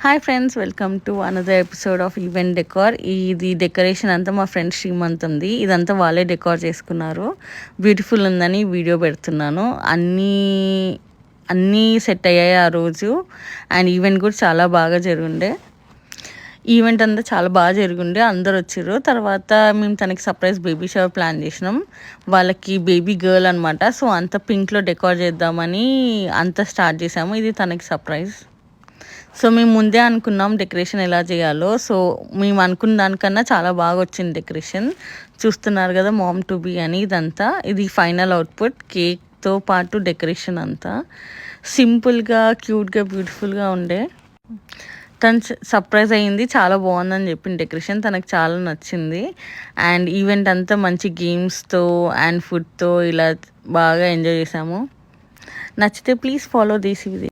Hi friends, welcome to another episode of event decor. ఇది decoration అంతా మా friend Srimanth ఉంది. ఇదంతా వాళ్ళే డెకార్ చేసుకున్నారు. బ్యూటిఫుల్ ఉందని వీడియో పెడుతున్నాను. అన్నీ సెట్ అయ్యాయి ఆ రోజు. అండ్ ఈవెంట్ కూడా చాలా బాగా జరుగుండే. ఈవెంట్ అంతా చాలా బాగా జరిగిండే, అందరు వచ్చారు. తర్వాత మేము తనకి సర్ప్రైజ్ బేబీ షవర్ ప్లాన్ చేసినాం. వాళ్ళకి బేబీ గర్ల్ అనమాట. సో అంత పింక్లో డెకార్ చేద్దామని అంతా స్టార్ట్ చేసాము. ఇది తనకి సర్ప్రైజ్. సో మేము ముందే అనుకున్నాం డెకరేషన్ ఎలా చేయాలో. సో మేము అనుకున్న దానికన్నా చాలా బాగా వచ్చింది డెకరేషన్. చూస్తున్నారు కదా, మామ్ టు బీ అని. ఇదంతా ఇది ఫైనల్ అవుట్పుట్. కేక్తో పాటు డెకరేషన్ అంతా సింపుల్గా, క్యూట్గా, బ్యూటిఫుల్గా ఉండే. తను సర్ప్రైజ్ అయ్యింది, చాలా బాగుందని చెప్పింది డెకరేషన్. తనకు చాలా నచ్చింది. అండ్ ఈవెంట్ అంతా మంచి గేమ్స్తో అండ్ ఫుడ్తో ఇలా బాగా ఎంజాయ్ చేసాము. నచ్చితే ప్లీజ్ ఫాలో దిస్ వీడియో.